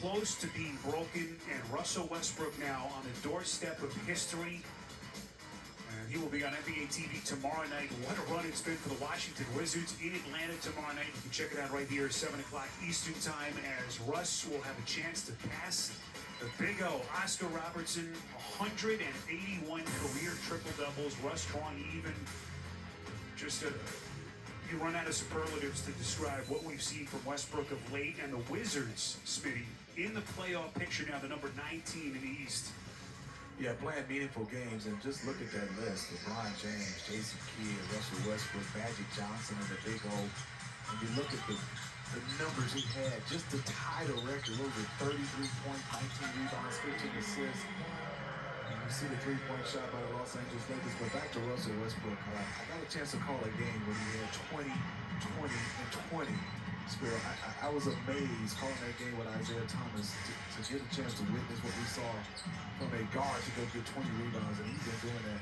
close to being broken, and Russell Westbrook now on the doorstep of history. And he will be on NBA TV tomorrow night. What a run it's been for the Washington Wizards in Atlanta tomorrow night. You can check it out right here, 7 o'clock Eastern time, as Russ will have a chance to pass the Big O, Oscar Robertson, 181 career triple-doubles. Russ drawing even. Just you run out of superlatives to describe what we've seen from Westbrook of late, and the Wizards, Smitty, in the playoff picture now, the number 19 in the East. Yeah, playing meaningful games, and just look at that list. LeBron James, Jason Kidd, Russell Westbrook, Magic Johnson, and the Big O. When you look at the numbers he had, just to tie the record, over 33 points, 19 rebounds, 15 assists. And you see the three-point shot by the Los Angeles Lakers. But back to Russell Westbrook, I got a chance to call a game when he had 20, 20, and 20. Spirit, I was amazed calling that game with Isaiah Thomas to get a chance to witness what we saw from a guard to go get 20 rebounds, and he's been doing that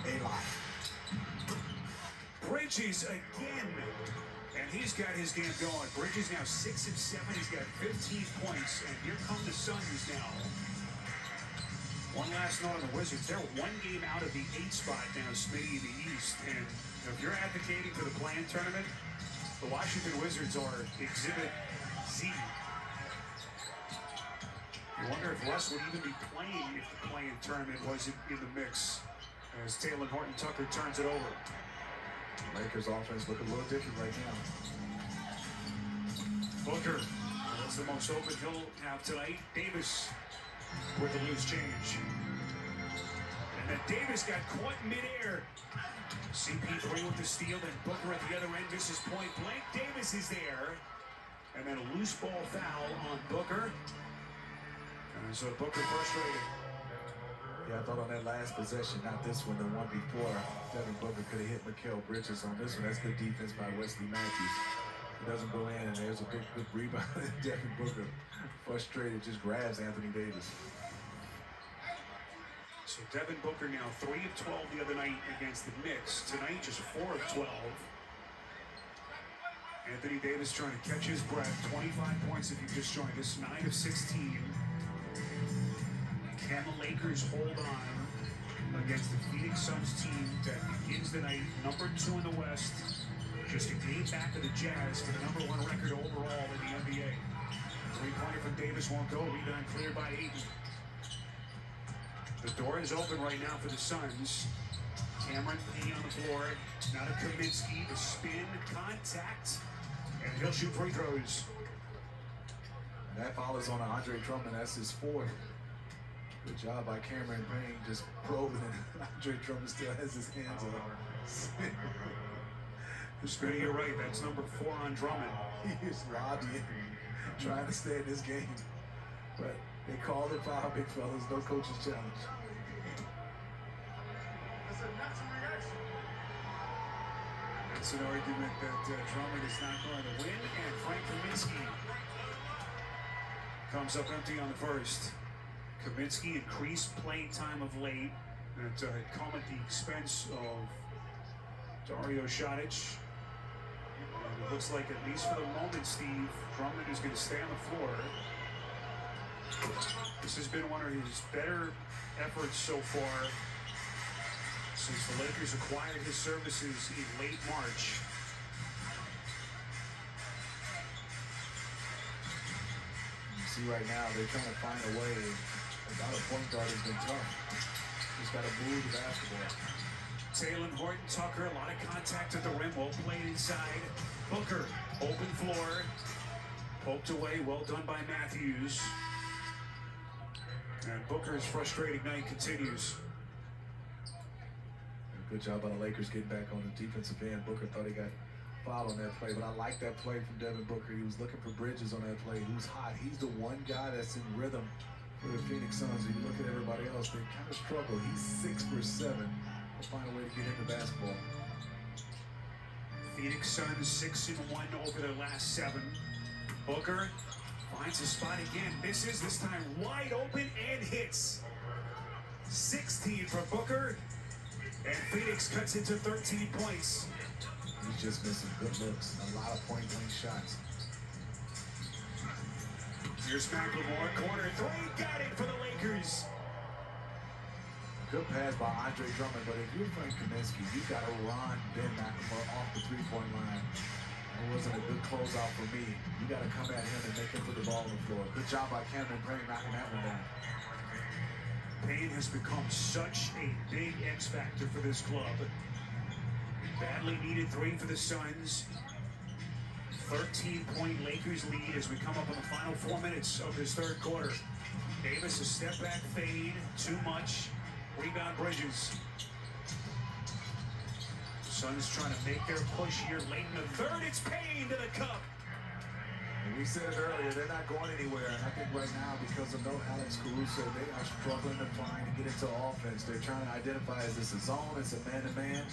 a lot. Bridges again, and he's got his game going. Bridges now 6 of 7. He's got 15 points, and here come the Suns now. One last note on the Wizards. They're one game out of the 8th spot now, Smitty, in the East. And if you're advocating for the play-in tournament, the Washington Wizards are Exhibit Z. You wonder if Russ would even be playing if the play-in tournament wasn't in the mix, as Taylor Horton Tucker turns it over. Lakers offense look a little different right now. Booker, that's the most open he'll have tonight. Davis with the loose change. And then Davis got caught in midair. CP3 with the steal, and Booker at the other end misses point blank. Davis is there. And then a loose ball foul on Booker. And so Booker frustrated. Yeah, I thought on that last possession, not this one, the one before, Devin Booker could have hit Mikal Bridges on this one. That's good defense by Wesley Matthews. He doesn't go in, and there's a good rebound. Devin Booker, frustrated, just grabs Anthony Davis. So Devin Booker now 3 of 12 the other night against the Knicks. Tonight, just 4 of 12. Anthony Davis trying to catch his breath. 25 points if you just joined us. 9 of 16. Can the Lakers hold on against the Phoenix Suns team that begins the night number 2 in the West? Just a game back of the Jazz for the number 1 record overall in the NBA. Three-pointer from Davis won't go. Rebound cleared by Ayton. The door is open right now for the Suns. Cameron Payne on the floor. Now to Kaminsky. The spin, contact, and he'll shoot free throws. And that follows on Andre Drummond. That's his 4th. Good job by Cameron Payne, just probing it. Andre Drummond still has his hands up. Smitty, you're right. That's number 4 on Drummond. He is lobbying, trying to stay in this game. But they called it foul, big fellas. No coach's challenge. That's an argument that Drummond is not going to win. And Frank Kaminsky comes up empty on the first. Kaminsky increased playing time of late. That had come at the expense of Dario Saric. And it looks like, at least for the moment, Steve, Drummond is going to stay on the floor. This has been one of his better efforts so far since the Lakers acquired his services in late March. You see right now, they're trying to find a way. Without a point guard has been tough. He's got to move the basketball. Taylor Horton Tucker, a lot of contact at the rim, well played inside. Booker, open floor, poked away, well done by Matthews. And Booker's frustrating night continues. Good job by the Lakers getting back on the defensive end. Booker thought he got fouled on that play, but I like that play from Devin Booker. He was looking for Bridges on that play. He was hot. He's the one guy that's in rhythm for the Phoenix Suns. If you look at everybody else, they kind of struggle. He's 6 for 7. We'll find a way to get into basketball. Phoenix Suns 6-1 over their last 7. Booker finds a spot again, misses, this time wide open and hits. 16 for Booker, and Phoenix cuts into 13 points. He's just missing good looks, a lot of point-blank shots. Here's McLemore, corner three, got it for the Lakers. Good pass by Andre Drummond, but if you're Frank Kaminsky, you got to run Ben McLemore off the three-point line. It wasn't a good closeout for me. You got to come at him and make him put the ball on the floor. Good job by Cameron Payne knocking that one down. Payne has become such a big X factor for this club. Badly needed three for the Suns. 13-point Lakers lead as we come up on the final 4 minutes of this third quarter. Davis, a step back fade, too much. Rebound Bridges. Suns trying to make their push here late in the third. It's Payne to the cup. We said it earlier, they're not going anywhere. And I think right now, because of no Alex Caruso, they are struggling to find and get into offense. They're trying to identify, is this a zone? It's a man-to-man.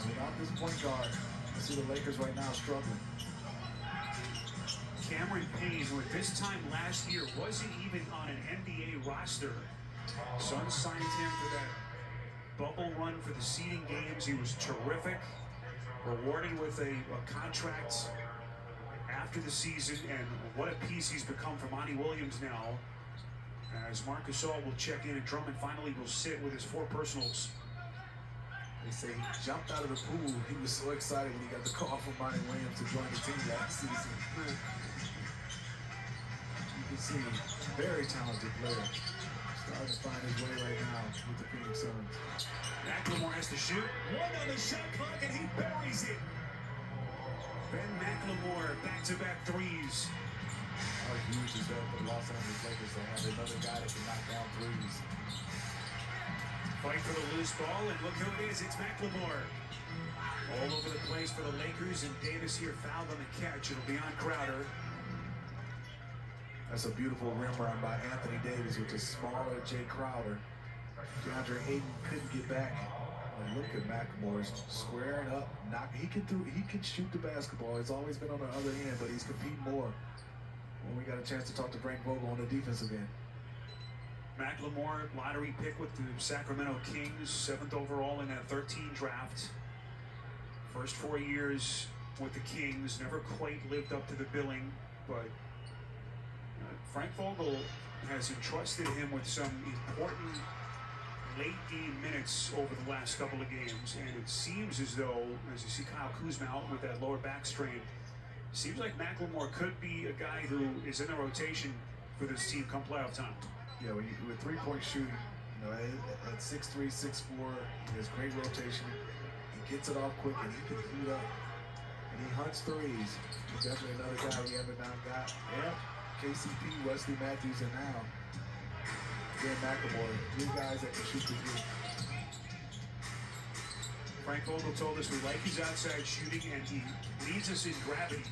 Without this point guard, I see the Lakers right now struggling. Cameron Payne, who at this time last year wasn't even on an NBA roster. Suns signed him for that bubble run for the seeding games. He was terrific, rewarded with a contract after the season, and what a piece he's become for Monty Williams now. As Marc Gasol will check in, and Drummond finally will sit with his 4 personals. They say he jumped out of the pool. He was so excited when he got the call from Monty Williams to join the team last season. You can see, very talented player. Starting to find his way right now with the Phoenix Suns. McLemore has to shoot. One on the shot clock, and he buries it. Ben McLemore, back-to-back threes. How huge is that for the Los Angeles Lakers to have another guy that can knock down threes? Fight for the loose ball, and look who it is. It's McLemore. All over the place for the Lakers, and Davis here fouled on the catch. It'll be on Crowder. That's a beautiful rim run by Anthony Davis with the smaller Jay Crowder. DeAndre Ayton couldn't get back. And look at McLemore squaring up. He can shoot the basketball. It's always been on the other end, but he's competing more. When we got a chance to talk to Frank Vogel on the defensive end. McLemore, lottery pick with the Sacramento Kings, 7th overall in that 13 draft. First 4 years with the Kings, never quite lived up to the billing, but Frank Vogel has entrusted him with some important late game minutes over the last couple of games, and it seems as though, as you see Kyle Kuzma out with that lower back strain, seems like McLemore could be a guy who is in the rotation for this team come playoff time. Yeah, with three-point shooting, at 6'3", 6'4", he has great rotation. He gets it off quick, and he can heat up. And he hunts threes. He's definitely another guy we haven't now got. Yeah, KCP, Wesley Matthews, and now Ben McLemore. 3 guys that can shoot the three. Frank Vogel told us we like his outside shooting, and he leads us in gravity.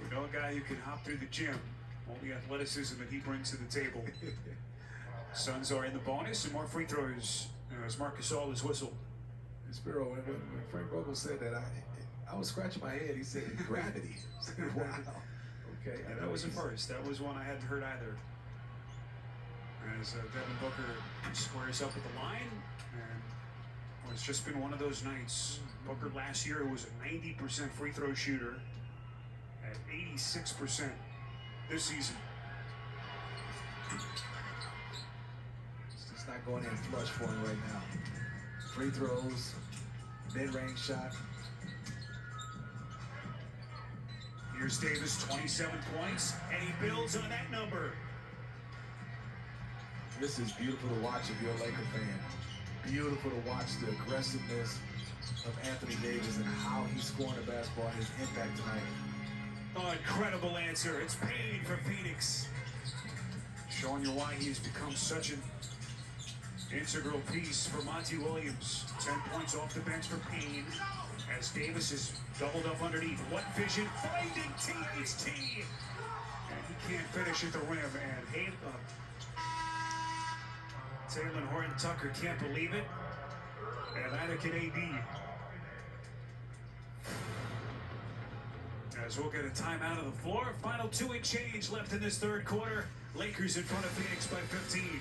We know a guy who can hop through the gym. Only athleticism that he brings to the table. Suns are in the bonus, and more free throws as Marc Gasol is whistled. Spiro, when Frank Vogel said that, I was scratching my head. He said gravity. Wow. Okay. Yeah, that was a first. That was one I hadn't heard either. As Devin Booker squares up at the line, and it's just been one of those nights. Booker last year was a 90% free throw shooter at 86%. This season. It's not going in flush for him right now. Free throws, mid-range shot. Here's Davis, 27 points, and he builds on that number. This is beautiful to watch if you're a Laker fan. Beautiful to watch the aggressiveness of Anthony Davis and how he's scoring the basketball and his impact tonight. Oh, incredible answer. It's Payne for Phoenix. Showing you why he has become such an integral piece for Monty Williams. 10 points off the bench for Payne as Davis is doubled up underneath. What vision? Finding T. It's T. And he can't finish at the rim. And Talen Horton-Tucker can't believe it. And neither can AD. As we'll get a timeout on the floor. Final 2 and change left in this third quarter. Lakers in front of Phoenix by 15.